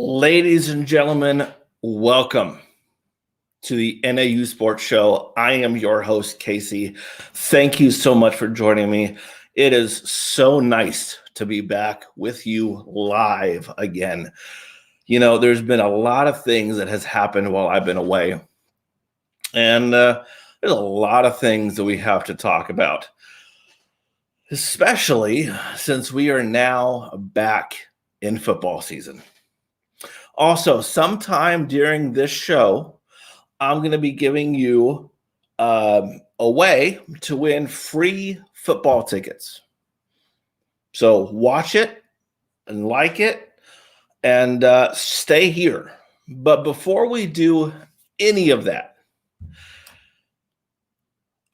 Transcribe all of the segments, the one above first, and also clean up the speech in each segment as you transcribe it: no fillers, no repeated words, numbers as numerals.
Ladies and gentlemen, welcome to the NAU Sports Show. I am your host, Casey. Thank you so much for joining me. It is so nice to be back with you live again. You know, there's been a lot of things that has happened while I've been away. And there's a lot of things that we have to talk about, especially since we are now back in football season. Also, sometime during this show, I'm going to be giving you a way to win free football tickets. So watch it and like it and stay here. But before we do any of that,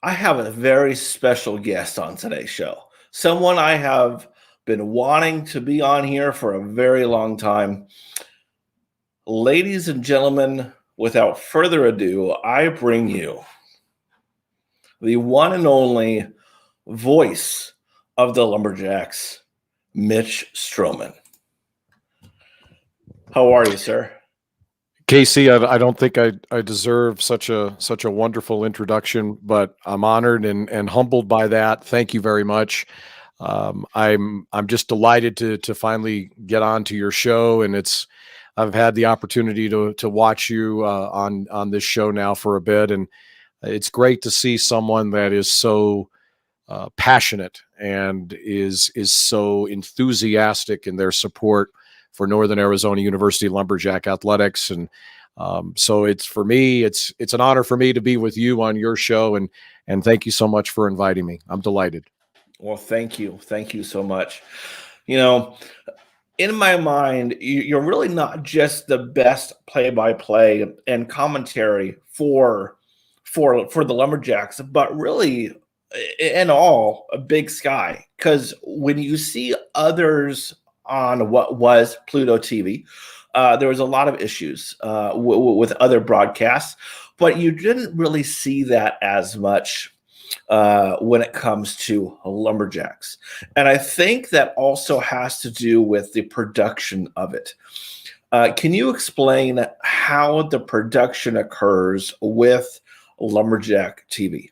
I have a very special guest on today's show. Someone I have been wanting to be on here for a very long time. Ladies and gentlemen, without further ado, I bring you the one and only voice of the Lumberjacks, Mitch Strohman. How are you, sir? Casey, I don't think I deserve such a wonderful introduction, but I'm honored and humbled by that. Thank you very much. I'm just delighted to finally get on to your show, and I've had the opportunity to watch you on this show now for a bit, and it's great to see someone that is so passionate and is so enthusiastic in their support for Northern Arizona University Lumberjack athletics. And so it's an honor for me to be with you on your show, and thank you so much for inviting me. I'm delighted. Well, thank you. Thank you so much. You know, in my mind, you're really not just the best play-by-play and commentary for the Lumberjacks, but really in all a Big Sky. Because when you see others on what was Pluto TV, there was a lot of issues with other broadcasts, but you didn't really see that as much when it comes to Lumberjacks. And I think that also has to do with the production of it. Can you explain how the production occurs with Lumberjack TV?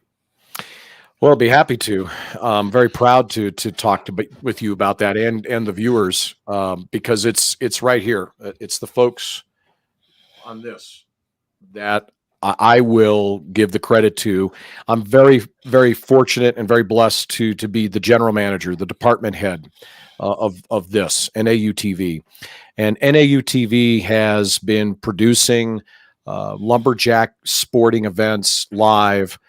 Well, I'll be happy to. I'm very proud to talk with you about that and the viewers, because it's right here. It's the folks on this that I will give the credit to. I'm very, very fortunate and very blessed to be the general manager, the department head of this NAU TV. And NAU TV has been producing lumberjack sporting events live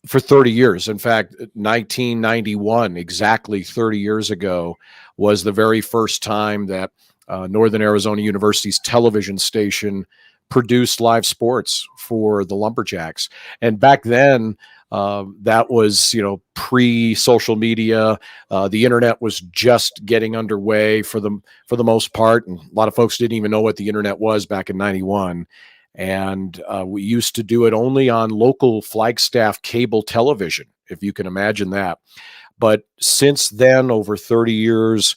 for 30 years. In fact, 1991, exactly 30 years ago, was the very first time that Northern Arizona University's television station produced live sports for the Lumberjacks. And back then, that was, pre-social media. The internet was just getting underway for the most part, and a lot of folks didn't even know what the internet was back in 91. And we used to do it only on local Flagstaff cable television, if you can imagine that. But since then, over 30 years,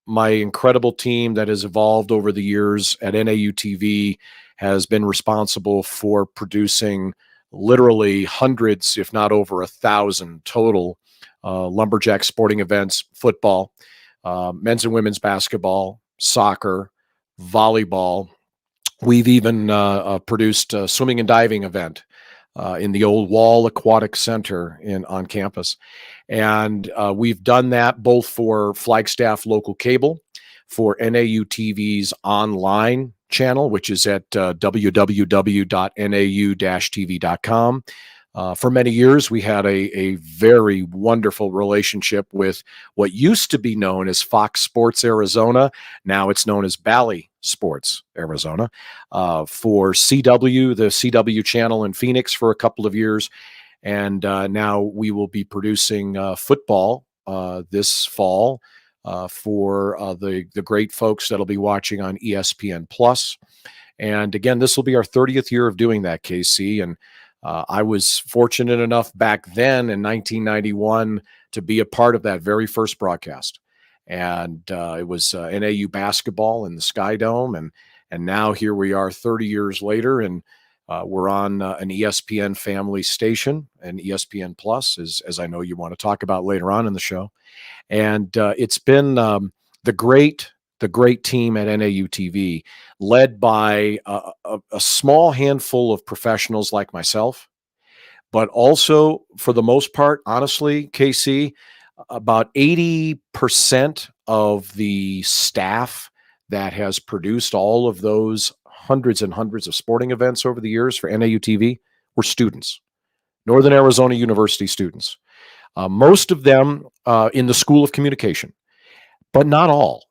my incredible team that has evolved over the years at NAU TV has been responsible for producing literally hundreds, if not over 1,000 total Lumberjack sporting events: football, men's and women's basketball, soccer, volleyball. We've even produced a swimming and diving event in the old Wall Aquatic Center on campus. And we've done that both for Flagstaff local cable, for NAU TV's online channel, which is at www.nau-tv.com. For many years, we had a very wonderful relationship with what used to be known as Fox Sports Arizona. Now it's known as Bally Sports Arizona. For CW, the CW channel in Phoenix for a couple of years. And now we will be producing football this fall for the great folks that'll be watching on ESPN Plus. And again, this will be our 30th year of doing that, KC. And I was fortunate enough back then in 1991 to be a part of that very first broadcast. And it was NAU basketball in the Sky Dome, and now here we are 30 years later, and we're on an ESPN family station, and ESPN Plus, as I know you want to talk about later on in the show. And it's been the great team at NAU TV, led by a small handful of professionals like myself, but also, for the most part, honestly, KC, about 80% of the staff that has produced all of those hundreds and hundreds of sporting events over the years for NAU TV were students, Northern Arizona University students. Most of them in the School of Communication, but not all.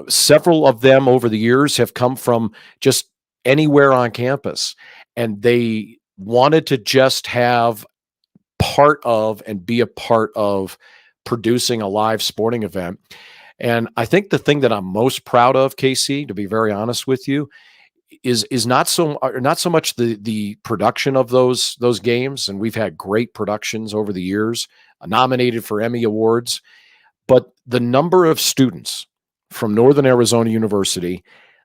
Several of them over the years have come from just anywhere on campus, and they wanted to just have part of and be a part of producing a live sporting event. And I think the thing that I'm most proud of, Casey, to be very honest with you, is not so much the production of those games, and we've had great productions over the years, nominated for Emmy Awards, but the number of students from Northern Arizona University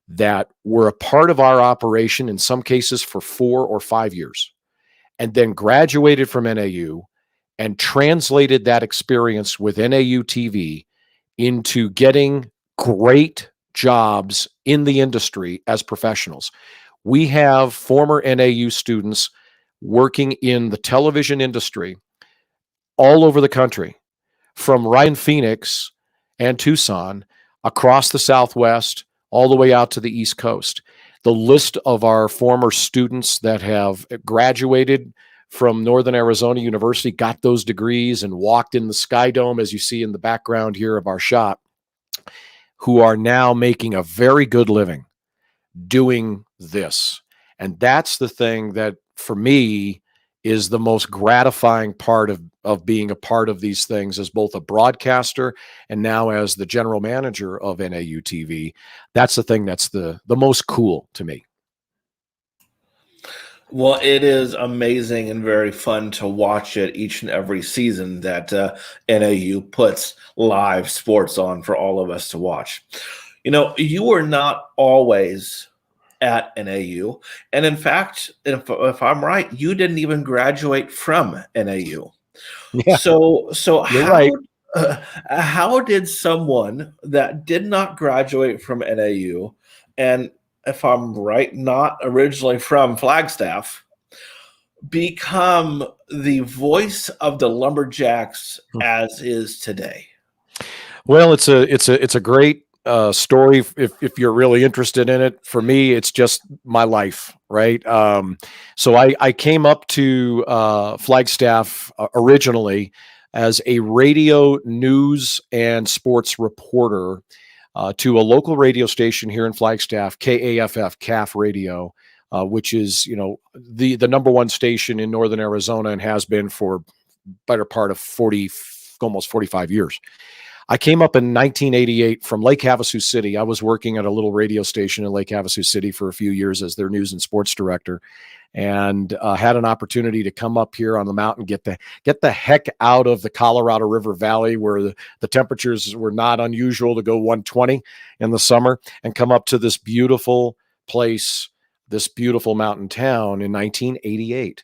that were a part of our operation, in some cases for 4 or 5 years, and then graduated from NAU and translated that experience with NAU TV into getting great jobs in the industry as professionals. We have former NAU students working in the television industry all over the country, from right in Phoenix and Tucson, across the Southwest, all the way out to the East Coast. The list of our former students that have graduated from Northern Arizona University, got those degrees, and walked in the Sky Dome, as you see in the background here of our shop, who are now making a very good living doing this. And that's the thing that, for me, is the most gratifying part of being a part of these things, as both a broadcaster and now as the general manager of NAU TV. That's the thing that's the most cool to me. Well, it is amazing and very fun to watch it each and every season that NAU puts live sports on for all of us to watch. You know, you were not always at NAU. And in fact, if I'm right, you didn't even graduate from NAU. Yeah, So you're right. how did someone that did not graduate from NAU, and if I'm right, not originally from Flagstaff, become the voice of the Lumberjacks as is today? Well, it's a great story if you're really interested in it. For me, it's just my life, right? So I came up to Flagstaff originally as a radio news and sports reporter to a local radio station here in Flagstaff, KAFF, CAF Radio, which is, the number one station in Northern Arizona, and has been for better part of almost 45 years. I came up in 1988 from Lake Havasu City. I was working at a little radio station in Lake Havasu City for a few years as their news and sports director, and had an opportunity to come up here on the mountain, get the heck out of the Colorado River Valley, where the temperatures were not unusual to go 120 in the summer, and come up to this beautiful place, this beautiful mountain town in 1988.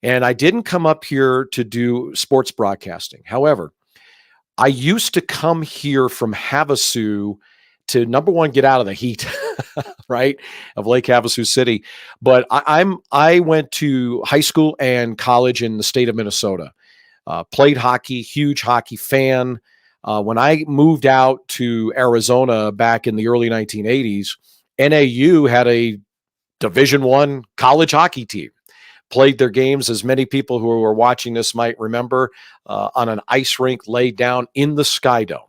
And I didn't come up here to do sports broadcasting. However, I used to come here from Havasu to, number one, get out of the heat, right, of Lake Havasu City. But I went to high school and college in the state of Minnesota. Played hockey, huge hockey fan. When I moved out to Arizona back in the early 1980s, NAU had a Division I college hockey team. Played their games, as many people who are watching this might remember, on an ice rink laid down in the Sky Dome.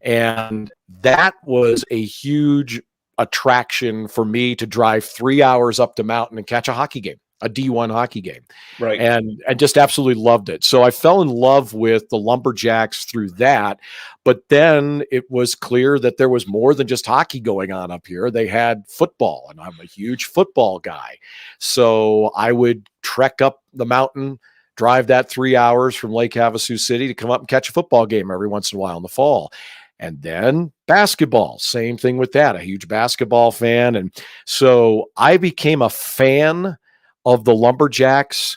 And that was a huge attraction for me, to drive 3 hours up the mountain and catch a hockey game, a D1 hockey game. Right. And I just absolutely loved it. So I fell in love with the Lumberjacks through that. But then it was clear that there was more than just hockey going on up here. They had football, and I'm a huge football guy. So I would trek up the mountain, drive that 3 hours from Lake Havasu City to come up and catch a football game every once in a while in the fall. And then basketball, same thing with that, a huge basketball fan. And so I became a fan of the Lumberjacks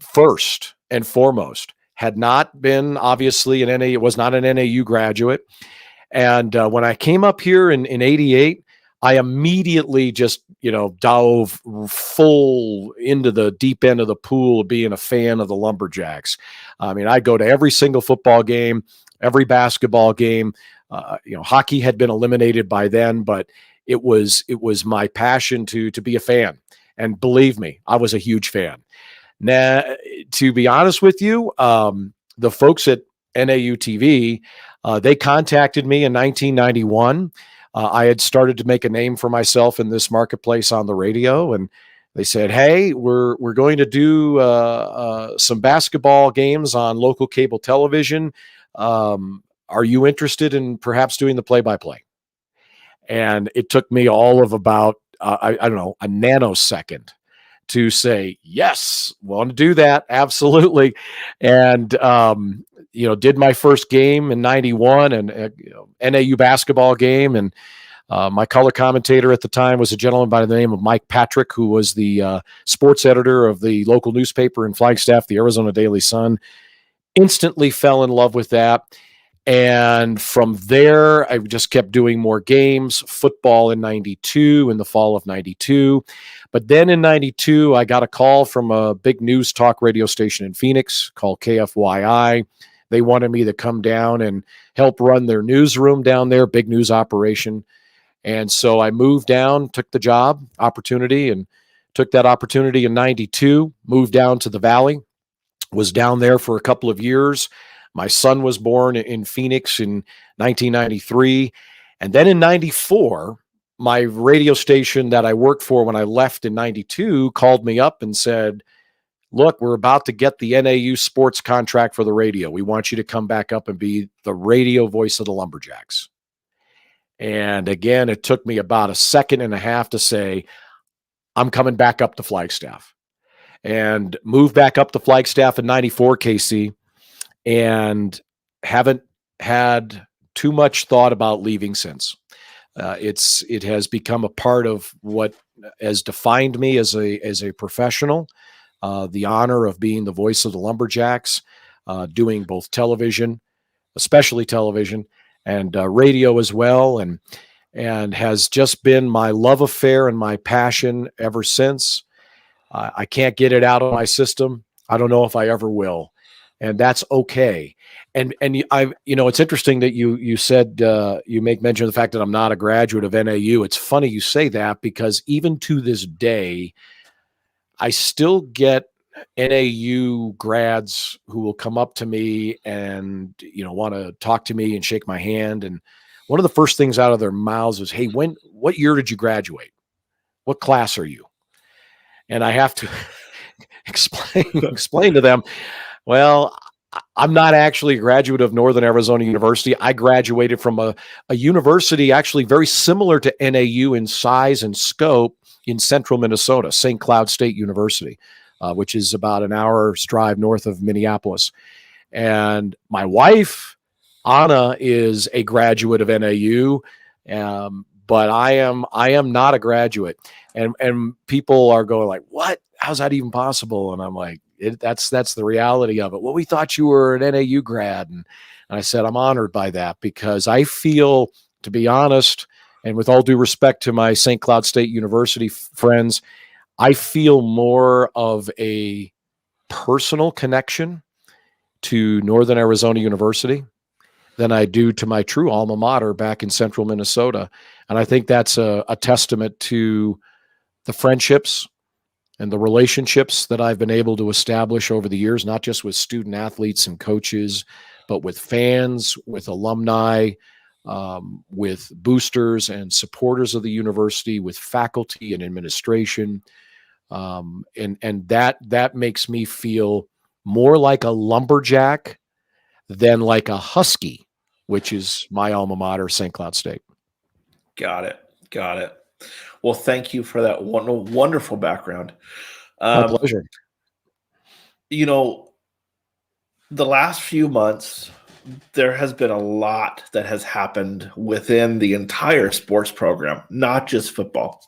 first and foremost. Had not been obviously an NAU, was not an NAU graduate. And when I came up here in 88, I immediately just, dove full into the deep end of the pool of being a fan of the Lumberjacks. I mean, I'd go to every single football game, every basketball game. Hockey had been eliminated by then, but it was my passion to be a fan. And believe me, I was a huge fan. Now, to be honest with you, the folks at NAU TV, they contacted me in 1991. I had started to make a name for myself in this marketplace on the radio, and they said, "Hey, we're going to do some basketball games on local cable television. Are you interested in perhaps doing the play-by-play?" And it took me all of about I don't know, a nanosecond to say, yes, want to do that. Absolutely. And, did my first game in 91 and NAU basketball game. And my color commentator at the time was a gentleman by the name of Mike Patrick, who was the sports editor of the local newspaper in Flagstaff, the Arizona Daily Sun. Instantly fell in love with that. And from there, I just kept doing more games, football in 92, in the fall of 92. But then in 92, I got a call from a big news talk radio station in Phoenix called KFYI. They wanted me to come down and help run their newsroom down there, big news operation. And so I moved down, took the job opportunity, and took that opportunity in 92, moved down to the Valley, was down there for a couple of years. My son was born in Phoenix in 1993. And then in 94, my radio station that I worked for when I left in 92 called me up and said, "Look, we're about to get the NAU sports contract for the radio. We want you to come back up and be the radio voice of the Lumberjacks." And again, it took me about a second and a half to say, I'm coming back up to Flagstaff. And moved back up to Flagstaff in 94, KC, and haven't had too much thought about leaving since. It has become a part of what has defined me as a professional. The honor of being the voice of the Lumberjacks, doing both television, especially television, and radio as well, and has just been my love affair and my passion ever since. I can't get it out of my system. I don't know if I ever will, and that's okay. And it's interesting that you said you make mention of the fact that I'm not a graduate of NAU. It's funny you say that, because even to this day, I still get NAU grads who will come up to me and want to talk to me and shake my hand. And one of the first things out of their mouths is, "Hey, what year did you graduate? What class are you?" And I have to explain to them, well, I'm not actually a graduate of Northern Arizona University. I graduated from a university actually very similar to NAU in size and scope in central Minnesota, St. Cloud State University, which is about an hour's drive north of Minneapolis. And my wife, Anna, is a graduate of NAU, but I am not a graduate. And people are going like, "What? How's that even possible?" And I'm like, that's the reality of it. "Well, we thought you were an NAU grad." And I said, I'm honored by that, because I feel, to be honest, and with all due respect to my St. Cloud State University friends, I feel more of a personal connection to Northern Arizona University than I do to my true alma mater back in central Minnesota. And I think that's a testament to the friendships and the relationships that I've been able to establish over the years, not just with student athletes and coaches, but with fans, with alumni, with boosters and supporters of the university, with faculty and administration. And that makes me feel more like a Lumberjack than like a Husky, which is my alma mater, St. Cloud State. Got it. Well, thank you for that wonderful background. My pleasure. The last few months, there has been a lot that has happened within the entire sports program, not just football.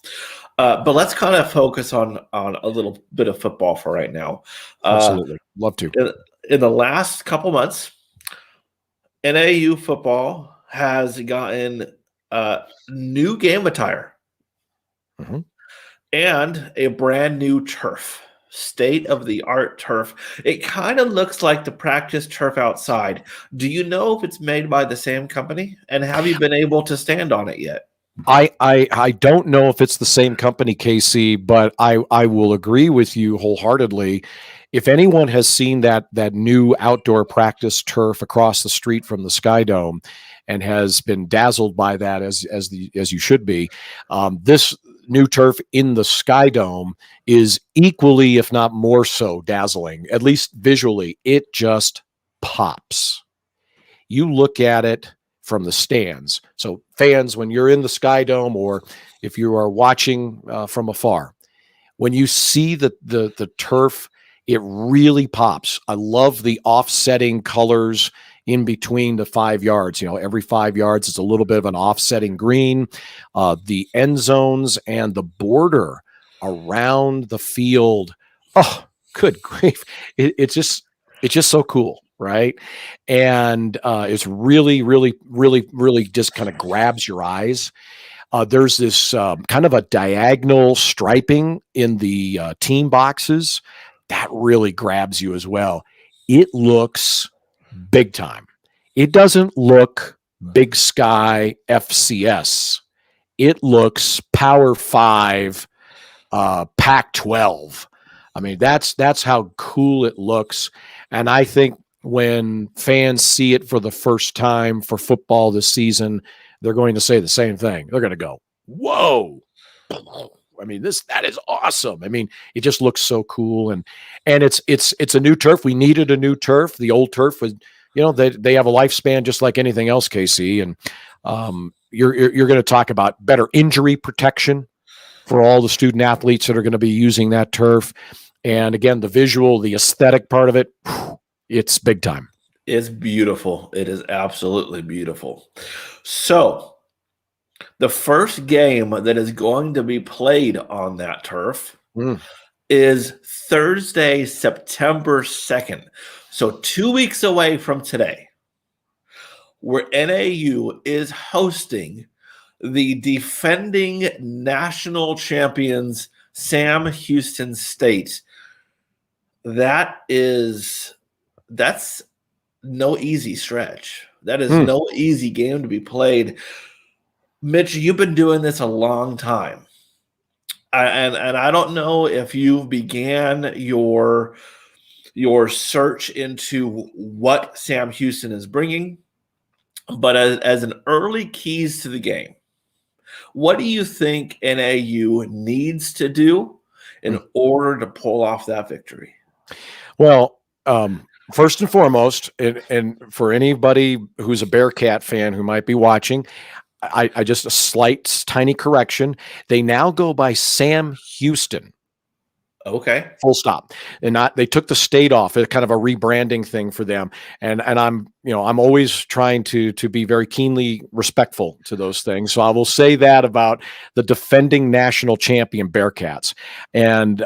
But let's kind of focus on a little bit of football for right now. Absolutely. Love to. In the last couple months, NAU football has gotten new game attire and a brand new turf, state-of-the-art turf. It kind of looks like the practice turf outside. Do you know if it's made by the same company? And have you been able to stand on it yet? I don't know if it's the same company, Casey, but I will agree with you wholeheartedly. If anyone has seen that new outdoor practice turf across the street from the Sky Dome and has been dazzled by that as you should be, this new turf in the Sky Dome is equally, if not more so, dazzling. At least visually, it just pops. You look at it from the stands. So fans, when you're in the Sky Dome or if you are watching from afar, when you see the turf, it really pops. I love the offsetting colors in between the 5 yards. You know, every 5 yards is a little bit of an offsetting green. The end zones and the border around the field. Oh, good grief. It's just so cool. Right. And it's really, really, really, really just kind of grabs your eyes. There's this kind of a diagonal striping in the team boxes that really grabs you as well. It looks big time. It doesn't look Big Sky FCS. It looks Power 5, Pac-12. I mean, that's how cool it looks. And I think when fans see it for the first time for football this season, they're going to say the same thing. They're going to go, whoa. I mean, that is awesome. I mean, it just looks so cool. And it's a new turf. We needed a new turf. The old turf was, you know, they have a lifespan just like anything else, KC. And you're going to talk about better injury protection for all the student athletes that are going to be using that turf. And again, the visual, the aesthetic part of it, it's big time. It's beautiful. It is absolutely beautiful. So the first game that is going to be played on that turf is Thursday, September 2nd. So 2 weeks away from today, where NAU is hosting the defending national champions, Sam Houston State. That's no easy stretch. That is no easy game to be played. Mitch, you've been doing this a long time. And I don't know if you began your search into what Sam Houston is bringing, but as an early keys to the game, what do you think NAU needs to do in order to pull off that victory? Well, first and foremost, and for anybody who's a Bearcat fan who might be watching, I just a slight tiny correction. They now go by Sam Houston. Okay. Full stop. And they took the state off. It's kind of a rebranding thing for them. And I'm always trying to be very keenly respectful to those things. So I will say that about the defending national champion Bearcats. And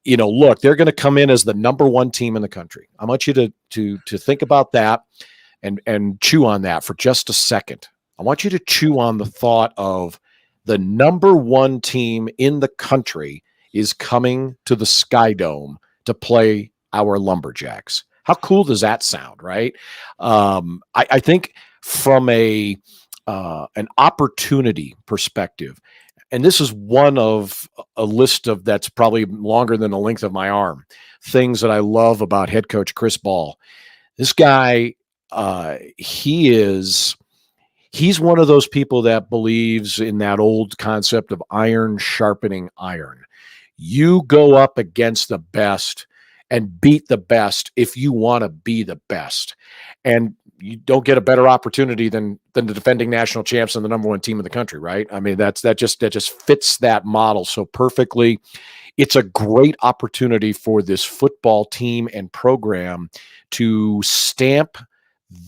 look, they're going to come in as the number one team in the country. I want you to think about that and chew on that for just a second. I want you to chew on the thought of the number one team in the country is coming to the Sky Dome to play our Lumberjacks. How cool does that sound, right? I think from an opportunity perspective, and this is one of a list of that's probably longer than the length of my arm, things that I love about head coach Chris Ball. This guy, he's one of those people that believes in that old concept of iron sharpening iron. You go up against the best and beat the best if you want to be the best. And you don't get a better opportunity than the defending national champs and the number one team in the country, right? I mean, that just fits that model so perfectly. It's a great opportunity for this football team and program to stamp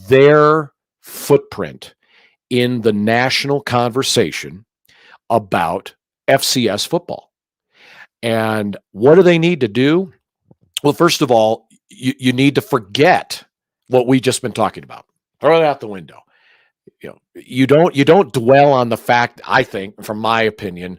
their footprint in the national conversation about FCS football. And what do they need to do? Well, first of all, you need to forget what we just been talking about. Throw it out the window. You don't dwell on the fact, I think, from my opinion,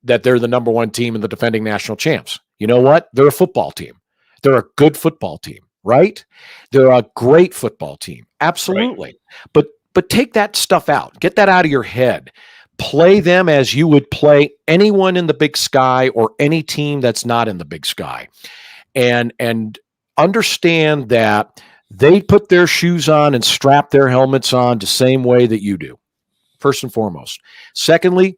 that they're the number one team and the defending national champs. You know what? They're a football team. They're a good football team, right? They're a great football team. Absolutely. Right. But take that stuff out. Get that out of your head. Play them as you would play anyone in the Big Sky or any team that's not in the Big Sky. And understand that they put their shoes on and strap their helmets on the same way that you do, first and foremost. Secondly,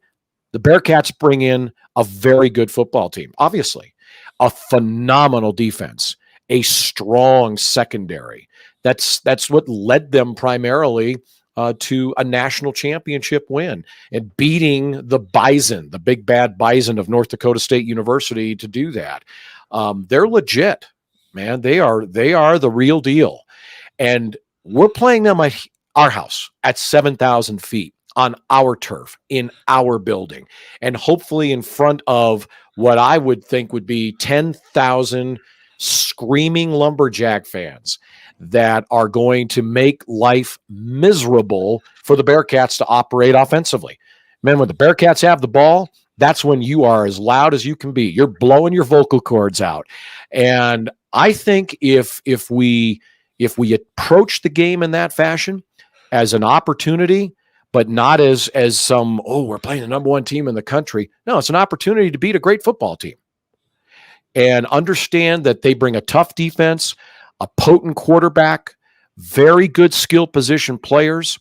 the Bearcats bring in a very good football team, obviously, a phenomenal defense, a strong secondary. That's what led them primarily to a national championship win and beating the Bison, the big bad Bison of North Dakota State University, to do that. They're legit, man. They are the real deal. And we're playing them at our house at 7,000 feet on our turf, in our building, and hopefully in front of what I would think would be 10,000 screaming Lumberjack fans that are going to make life miserable for the Bearcats to operate offensively. Man, when the Bearcats have the ball, that's when you are as loud as you can be. You're blowing your vocal cords out. And I think if we approach the game in that fashion as an opportunity, but not as some, we're playing the number one team in the country. No, it's an opportunity to beat a great football team. And understand that they bring a tough defense, a potent quarterback, very good skill position players.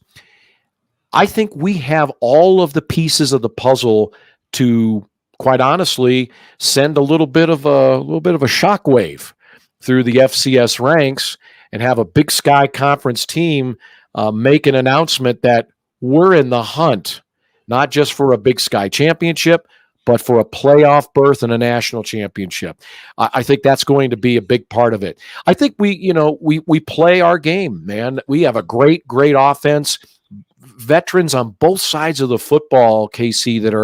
I think we have all of the pieces of the puzzle to, quite honestly, send a little bit of a shockwave through the FCS ranks and have a Big Sky Conference team make an announcement that we're in the hunt, not just for a Big Sky championship, but for a playoff berth and a national championship. I think that's going to be a big part of it. I think we play our game, man. We have a great offense. Veterans on both sides of the football, KC, that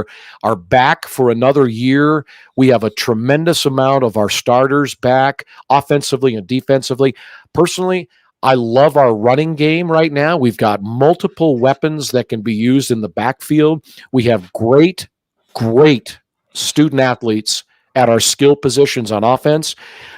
are back for another year. We have a tremendous amount of our starters back offensively and defensively. Personally, I love our running game right now. We've got multiple weapons that can be used in the backfield. We have great student athletes at our skill positions on offense.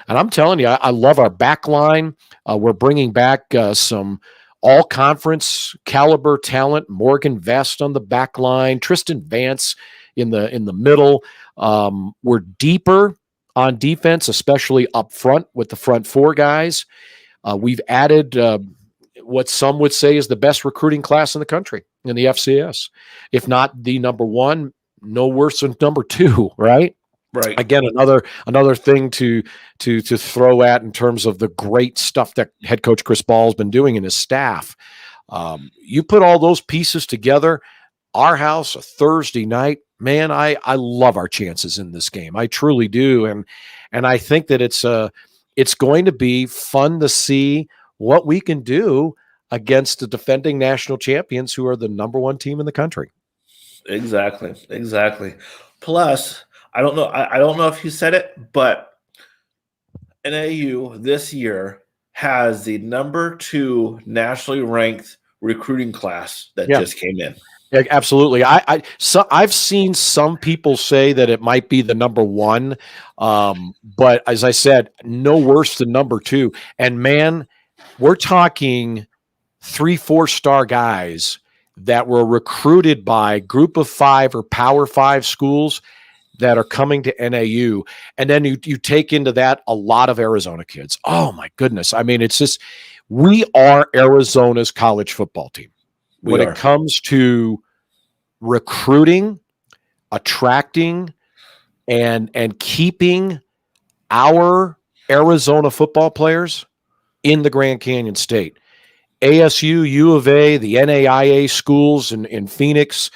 And I'm telling you, I love our back line. We're bringing back some all-conference caliber talent. Morgan Vest on the back line, Tristan Vance in the middle. We're deeper on defense, especially up front with the front four guys. We've added what some would say is the best recruiting class in the country in the FCS. If not the number one, no worse than number two, right? Right. Again, another thing to throw at in terms of the great stuff that head coach Chris Ball has been doing and his staff. You put all those pieces together, our house, a Thursday night, man, I love our chances in this game. I truly do. And I think that it's going to be fun to see what we can do against the defending national champions who are the number one team in the country. Exactly. Plus, I don't know if you said it, but NAU this year has the number 2 nationally ranked recruiting class that just came in. Yeah, absolutely. I've seen some people say that it might be the number 1, but as I said, no worse than number 2. And man, we're talking 3-4 star guys that were recruited by Group of 5 or Power 5 schools that are coming to NAU. And then you take into that a lot of Arizona kids. Oh my goodness. I mean, it's just, we are Arizona's college football team. When it comes to recruiting, attracting, and keeping our Arizona football players in the Grand Canyon State. ASU, U of A, the NAIA schools in Phoenix,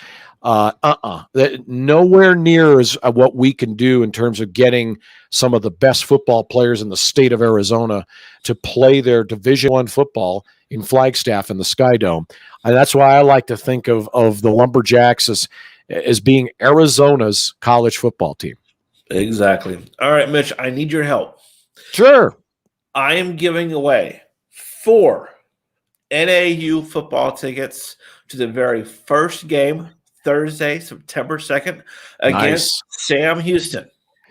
nowhere near as what we can do in terms of getting some of the best football players in the state of Arizona to play their Division I football in Flagstaff in the Sky Dome. And that's why I like to think of the Lumberjacks as being Arizona's college football team. Exactly. All right, Mitch, I need your help. Sure. I am giving away 4 NAU football tickets to the very first game, Thursday, September 2nd, against Sam Houston.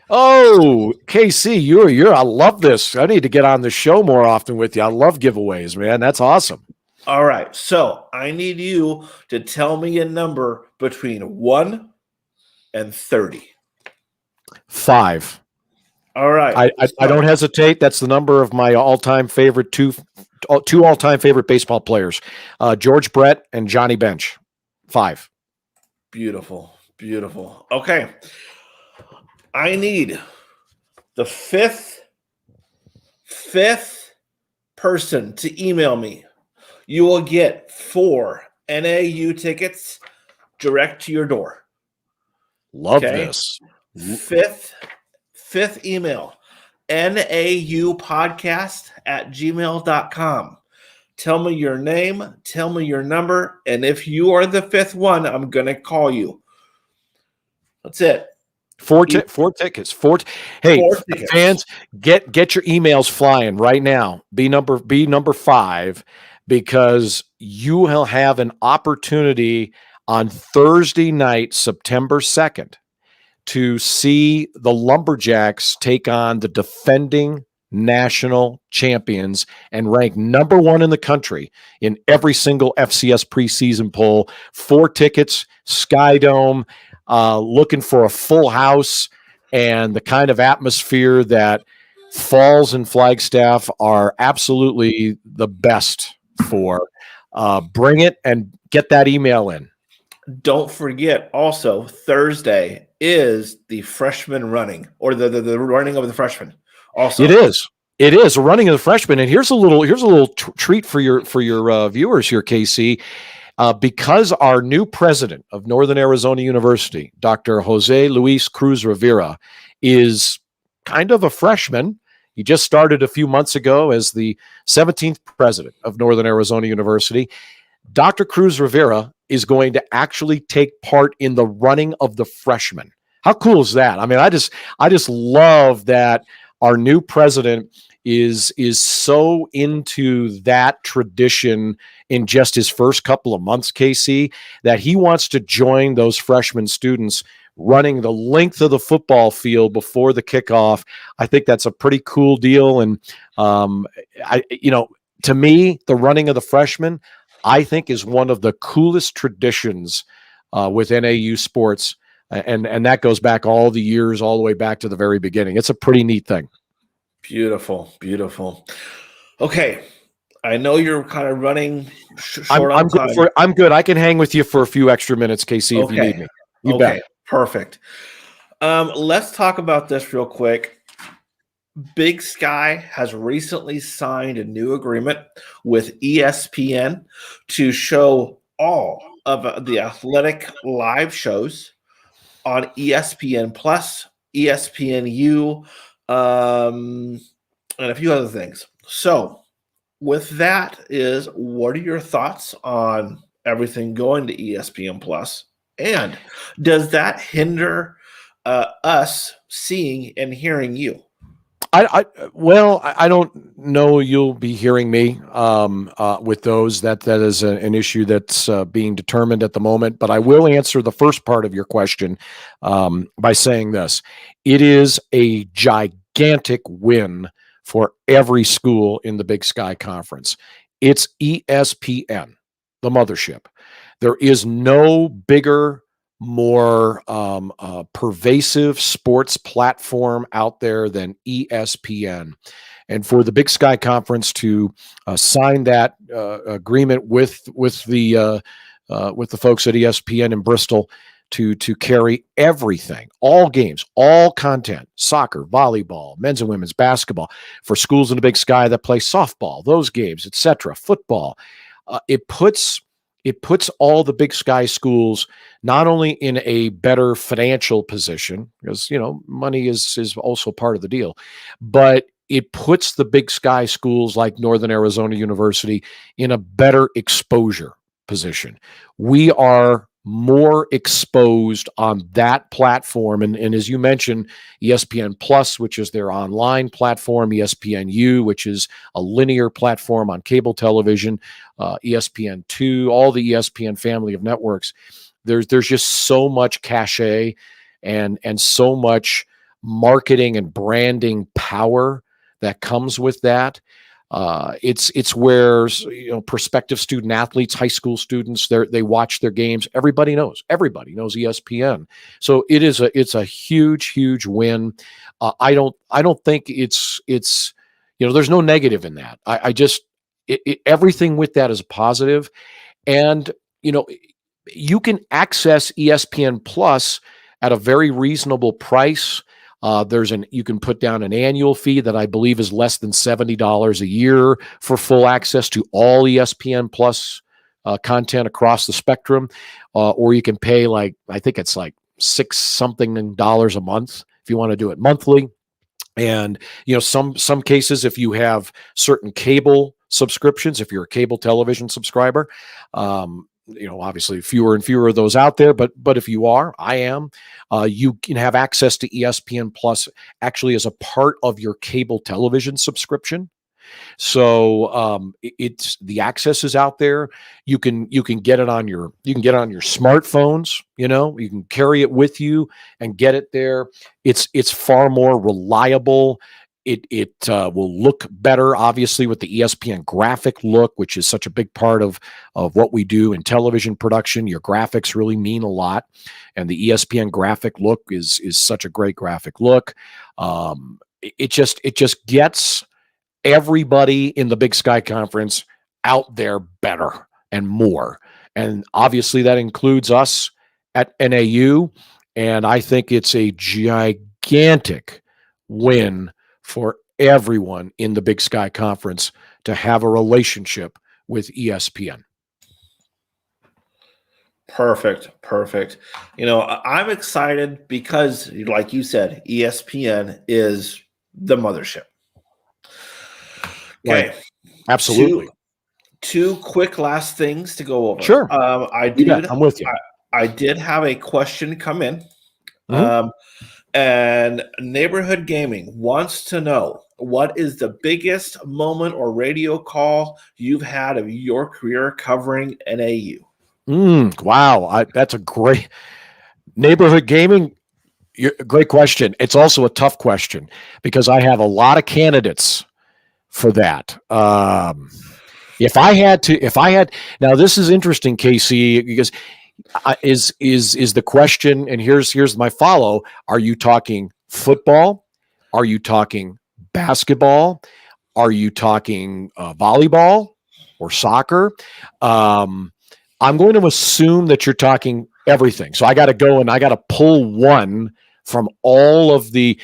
Oh, KC, you're I love this. I need to get on the show more often with you. I love giveaways, man. That's awesome. All right. So I need you to tell me a number between 1 and 30. 5. All right. I don't hesitate. That's the number of my all-time favorite two all-time favorite baseball players, George Brett and Johnny Bench. 5. Beautiful. Beautiful. Okay. I need the fifth person to email me. You will get 4 NAU tickets direct to your door. Love this. Fifth email, naupodcast@gmail.com. Tell me your name, tell me your number, and if you are the 5th one, I'm going to call you. That's it. 4 tickets. Hey, 4 tickets. Fans, get your emails flying right now. Be number 5, because you will have an opportunity on Thursday night, September 2nd, to see the Lumberjacks take on the defending national champions and rank number 1 in the country in every single FCS preseason poll. 4 tickets, Sky Dome, looking for a full house and the kind of atmosphere that Falls and Flagstaff are absolutely the best for. Bring it and get that email in. Don't forget, also, Thursday is the freshman running, or the running of the freshmen. Also, it is a running of the freshmen. And here's a little treat for your viewers here, KC. Because our new president of Northern Arizona University, Dr. Jose Luis Cruz Rivera, is kind of a freshman. He just started a few months ago as the 17th president of Northern Arizona University. Dr. Cruz Rivera is going to actually take part in the running of the freshmen. How cool is that? I mean, I just love that our new president is so into that tradition in just his first couple of months, KC, that he wants to join those freshman students running the length of the football field before the kickoff. I think that's a pretty cool deal. And, to me, the running of the freshmen, I think, is one of the coolest traditions with NAU sports. And that goes back all the years, all the way back to the very beginning. It's a pretty neat thing. Beautiful, beautiful. Okay, I know you're kind of running short on time. I'm good. I can hang with you for a few extra minutes, KC, if you need me. You bet. Perfect. Let's talk about this real quick. Big Sky has recently signed a new agreement with ESPN to show all of the athletic live shows on ESPN Plus, ESPNU, and a few other things. So with that is, what are your thoughts on everything going to ESPN Plus? And does that hinder us seeing and hearing you? I don't know you'll be hearing me with those. That is an issue that's being determined at the moment. But I will answer the first part of your question by saying this. It is a gigantic win for every school in the Big Sky Conference. It's ESPN, the mothership. There is no bigger, more pervasive sports platform out there than ESPN. And for the Big Sky Conference to sign that agreement with the folks at ESPN in Bristol to carry everything, all games, all content, soccer, volleyball, men's and women's basketball, for schools in the Big Sky that play softball, those games, etc., football, it puts all the Big Sky schools not only in a better financial position, because money is also part of the deal, but it puts the Big Sky schools like Northern Arizona University in a better exposure position. We are more exposed on that platform. And as you mentioned, ESPN Plus, which is their online platform, ESPNU, which is a linear platform on cable television, ESPN2, all the ESPN family of networks. There's just so much cachet and so much marketing and branding power that comes with that. It's where prospective student athletes, high school students, they watch their games. Everybody knows ESPN. So it's a huge win. I don't think it's there's no negative in that. I just everything with that is positive, and you can access ESPN Plus at a very reasonable price. You can put down an annual fee that I believe is less than $70 a year for full access to all ESPN Plus content across the spectrum, or you can pay I think it's like $6 something a month if you want to do it monthly. And some cases, if you have certain cable subscriptions, if you're a cable television subscriber, obviously fewer and fewer of those out there, but if you are, I am, you can have access to ESPN Plus actually as a part of your cable television subscription. So it's the access is out there. You can get it on your smartphones. You can carry it with you and get it there. It's far more reliable. It will look better, obviously, with the ESPN graphic look, which is such a big part of what we do in television production. Your graphics really mean a lot, and the ESPN graphic look is such a great graphic look. It just gets everybody in the Big Sky Conference out there better and more, and obviously that includes us at NAU. And I think it's a gigantic win for everyone in the Big Sky Conference to have a relationship with ESPN. Perfect. I'm excited because, like you said, ESPN is the mothership. Okay. Right. Absolutely. Two quick last things to go over. Sure. I'm with you. I did have a question come in. Mm-hmm. And Neighborhood Gaming wants to know, what is the biggest moment or radio call you've had of your career covering NAU? Wow. That's a great Neighborhood Gaming. Great question. It's also a tough question because I have a lot of candidates for that. If I had, now this is interesting, Casey, because is the question, and here's my follow. Are you talking football? Are you talking basketball? Are you talking volleyball or soccer? I'm going to assume that you're talking everything. So I got to go and I got to pull one from all of the,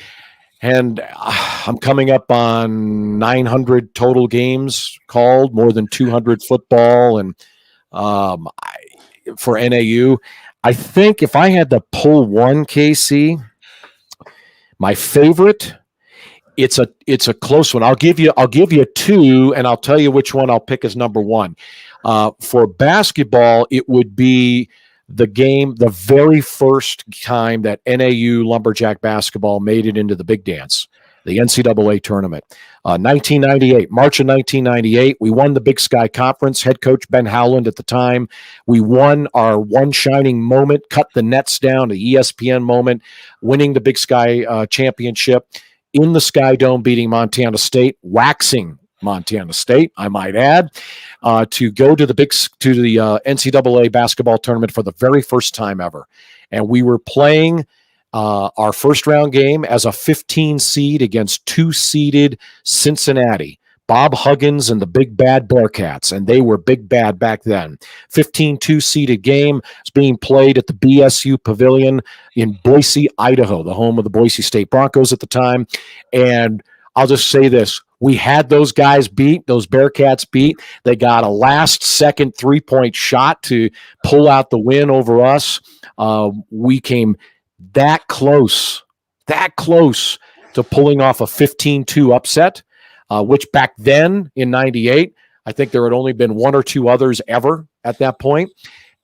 and I'm coming up on 900 total games called, more than 200 football, and for NAU. I think if I had to pull one, KC, my favorite, it's a close one. I'll give you two, and I'll tell you which one I'll pick as number one. For basketball, it would be the very first time that NAU Lumberjack basketball made it into the Big Dance, the NCAA tournament. 1998, March of 1998, we won the Big Sky Conference. Head coach Ben Howland at the time. We won our one shining moment, cut the nets down, the ESPN moment, winning the Big Sky championship in the Sky Dome, beating Montana State, waxing Montana State, I might add, to go to the NCAA basketball tournament for the very first time ever. And we were playing our first round game as a 15 seed against 2-seeded Cincinnati, Bob Huggins and the Big Bad Bearcats, and they were big bad back then. 15 2-seeded game is being played at the BSU Pavilion in Boise, Idaho, the home of the Boise State Broncos at the time. And I'll just say this. We had those guys beat, those Bearcats beat. They got a last-second three-point shot to pull out the win over us. We came that close to pulling off a 15-2 upset, which back then in 98, I think there had only been one or two others ever at that point.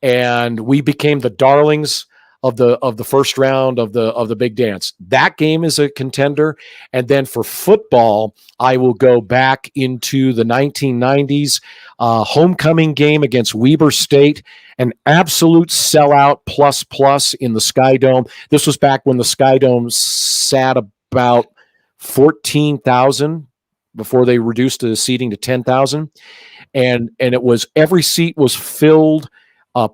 And we became the darlings of the first round of the big dance. That game is a contender. And then for football, I will go back into the 1990s homecoming game against Weber State, an absolute sellout plus in the Sky Dome. This was back when the Sky Dome sat about 14,000 before they reduced the seating to 10,000. And it was, every seat was filled.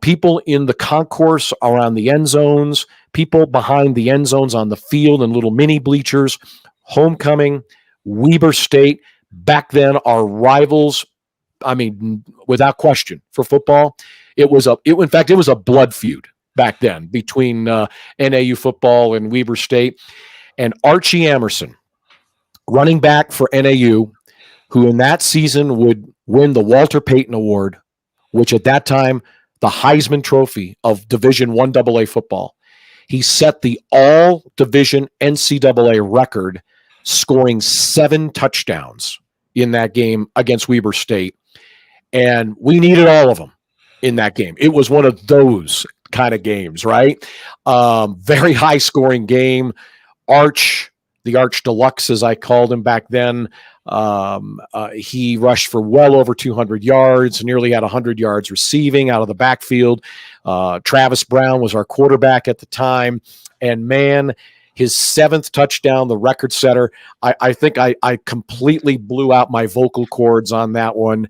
People in the concourse around the end zones, people behind the end zones on the field and little mini bleachers. Homecoming, Weber State, back then our rivals. I mean, without question, for football, in fact, it was a blood feud back then between NAU football and Weber State. And Archie Amerson, running back for NAU, who in that season would win the Walter Payton Award, which at that time, the Heisman Trophy of Division I AA football. He set the all-division NCAA record, scoring 7 touchdowns in that game against Weber State. And we needed all of them in that game. It was one of those kind of games, right? Very high-scoring game. The Arch Deluxe, as I called him back then, he rushed for well over 200 yards, nearly had 100 yards receiving out of the backfield. Travis Brown was our quarterback at the time. And man, his 7th touchdown, the record setter, I think I completely blew out my vocal cords on that one.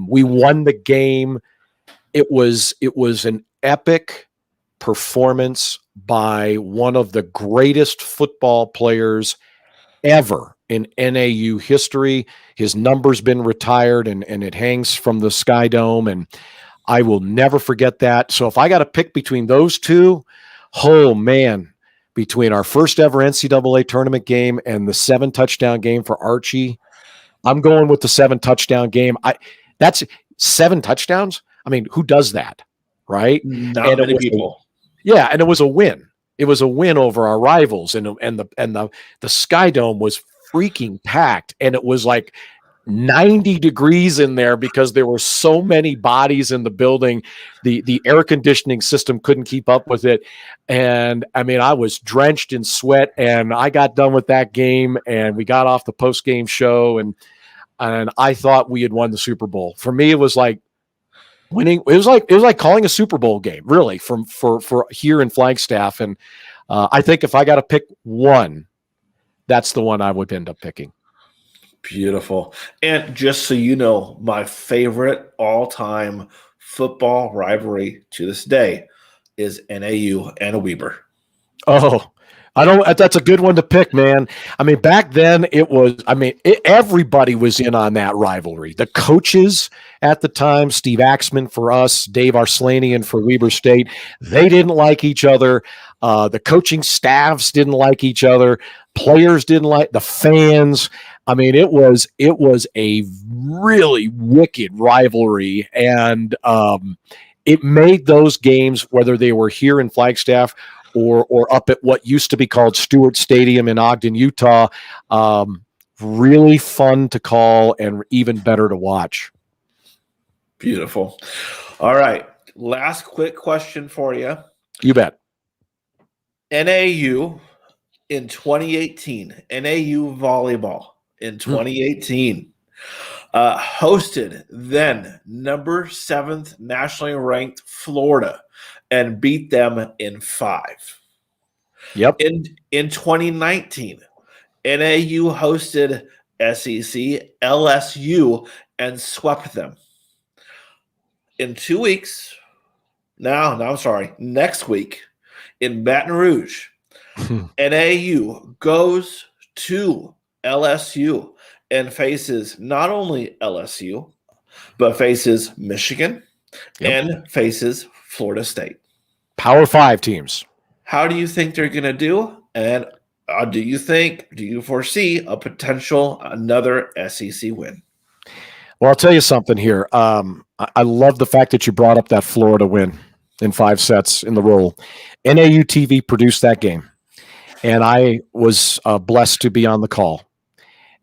We won the game. It was an epic performance by one of the greatest football players ever in NAU history. His number's been retired and it hangs from the Sky Dome, and I will never forget that. So if I got to pick between those two, oh man, between our first ever NCAA tournament game and the 7 touchdown game for Archie, I'm going with the 7 touchdown game. That's 7 touchdowns. I mean, who does that, right? Not many people. Yeah, and it was a win. It was a win over our rivals, and the Sky Dome was freaking packed, and it was like 90 degrees in there because there were so many bodies in the building. The air conditioning system couldn't keep up with it, and I mean, I was drenched in sweat. And I got done with that game, and we got off the post game show, and I thought we had won the Super Bowl. For me, it was like winning. It was like calling a Super Bowl game, really, for here in Flagstaff. And I think if I got to pick one, that's the one I would end up picking. Beautiful. And just so you know, my favorite all-time football rivalry to this day is NAU and Weber. Oh, that's a good one to pick, man. I mean, back then everybody was in on that rivalry. The coaches at the time, Steve Axman for us, Dave Arslanian for Weber State, they didn't like each other. The coaching staffs didn't like each other. Players didn't like the fans. I mean, it was a really wicked rivalry, and it made those games, whether they were here in Flagstaff or up at what used to be called Stewart Stadium in Ogden, Utah, really fun to call and even better to watch. Beautiful. All right. Last quick question for you. You bet. NAU in 2018, NAU volleyball in 2018, hosted then number 7th nationally ranked Florida and beat them in 5. Yep. In 2019, NAU hosted SEC LSU and swept them. In 2 weeks, next week in Baton Rouge, NAU goes to LSU and faces not only LSU, but faces Michigan and faces Florida State. Power 5 teams. How do you think they're going to do? And do you foresee a potential another SEC win? Well, I'll tell you something here. I love the fact that you brought up that Florida win in 5 sets in the roll. NAU TV produced that game. and I was blessed to be on the call.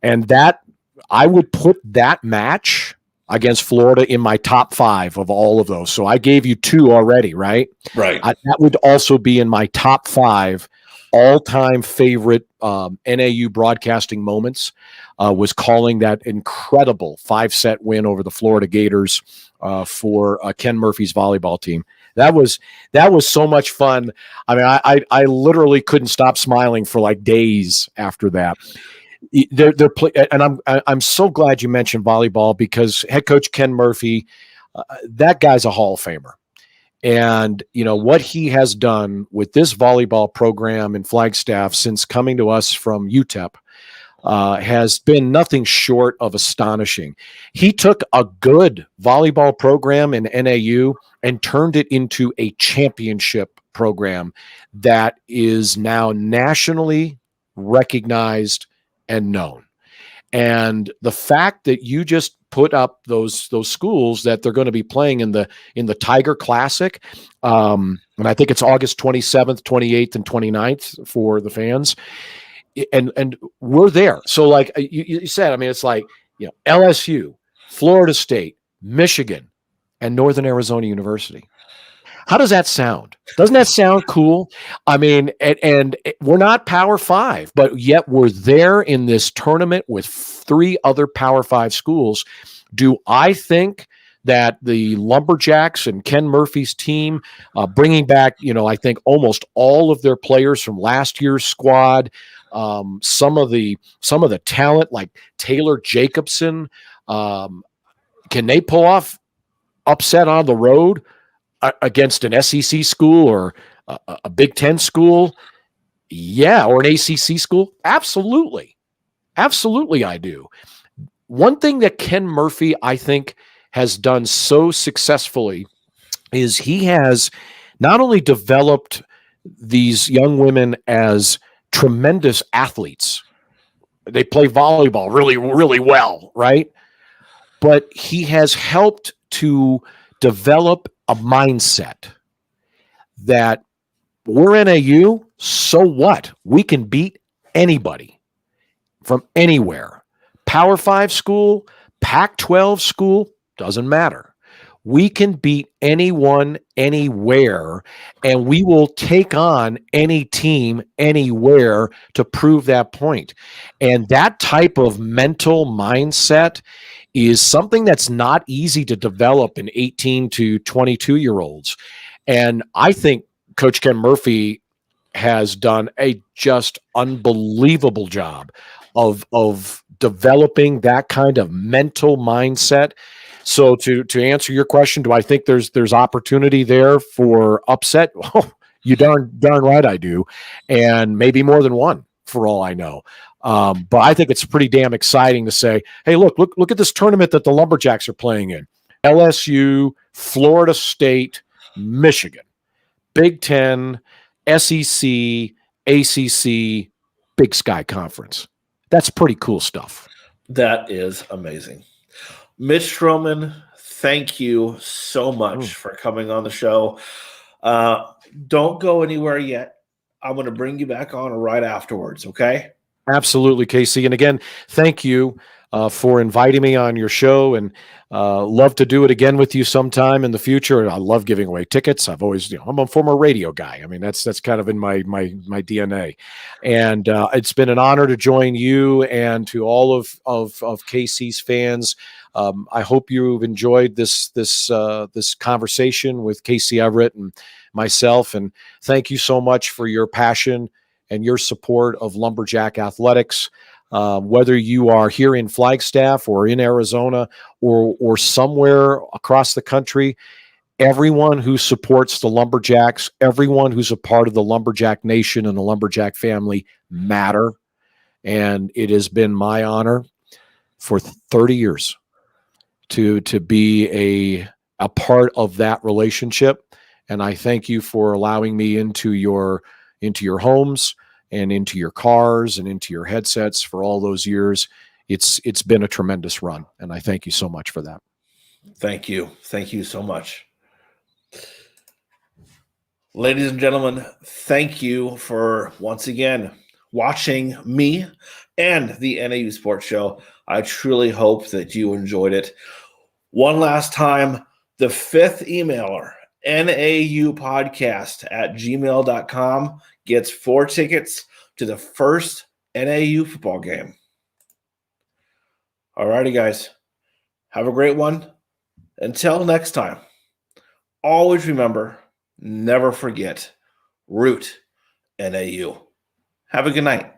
And that I would put that match against Florida in my top 5 of all of those. So I gave you 2 already, right? Right. That would also be in my top 5 all-time favorite NAU broadcasting moments. Was calling that incredible 5-set win over the Florida Gators for Ken Murphy's volleyball team. That was so much fun. I mean, I literally couldn't stop smiling for like days after that. And I'm so glad you mentioned volleyball, because head coach Ken Murphy, that guy's a Hall of Famer. And, you know, what he has done with this volleyball program in Flagstaff since coming to us from UTEP has been nothing short of astonishing. He took a good volleyball program in NAU and turned it into a championship program that is now nationally recognized and known. And the fact that you just put up those schools that they're going to be playing in the Tiger Classic, and I think it's August 27th, 28th, and 29th for the fans, and we're there. So like you said, I mean, it's like, you know, LSU, Florida State, Michigan, and Northern Arizona University. How does that sound? Doesn't that sound cool? I mean, and we're not Power 5, but yet we're there in this tournament with 3 other Power 5 schools. Do I think that the Lumberjacks and Ken Murphy's team, bringing back, you know, I think almost all of their players from last year's squad, some of the talent like Taylor Jacobson, can they pull off upset on the road against an SEC school or a Big Ten school? Yeah. Or an ACC school? Absolutely. Absolutely, I do. One thing that Ken Murphy, I think, has done so successfully is he has not only developed these young women as tremendous athletes, they play volleyball really, really well, right? But he has helped to develop a mindset that we're NAU, so what? We can beat anybody from anywhere. Power 5 school, Pac-12 school, doesn't matter. We can beat anyone, anywhere, and we will take on any team, anywhere to prove that point. And that type of mental mindset is something that's not easy to develop in 18 to 22-year-olds. And I think Coach Ken Murphy has done a just unbelievable job of developing that kind of mental mindset. So to answer your question, do I think there's opportunity there for upset? Oh, you darn right I do, and maybe more than one for all I know. But I think it's pretty damn exciting to say, hey, look at this tournament that the Lumberjacks are playing in: LSU, Florida State, Michigan, Big Ten, SEC, ACC, Big Sky Conference. That's pretty cool stuff. That is amazing. Mitch Strohman, thank you so much for coming on the show. Don't go anywhere yet. I'm going to bring you back on right afterwards, okay? Absolutely, Casey. And again, thank you for inviting me on your show, and love to do it again with you sometime in the future. I love giving away tickets. I've always, I'm a former radio guy. I mean, that's kind of in my DNA. And it's been an honor to join you and to all of Casey's fans. I hope you've enjoyed this conversation with Casey Everett and myself. And thank you so much for your passion and your support of Lumberjack athletics. Whether you are here in Flagstaff or in Arizona or somewhere across the country, everyone who supports the Lumberjacks, everyone who's a part of the Lumberjack Nation and the Lumberjack family matter. And it has been my honor for 30 years to be a part of that relationship. And I thank you for allowing me into your homes and into your cars and into your headsets for all those years. It's been a tremendous run, and I thank you so much for that. Thank you. Thank you so much. Ladies and gentlemen, thank you for once again watching me and the NAU Sports Show. I truly hope that you enjoyed it. One last time, the fifth emailer, naupodcast@gmail.com, gets 4 tickets to the first NAU football game. All righty, guys. Have a great one. Until next time, always remember, never forget, root NAU. Have a good night.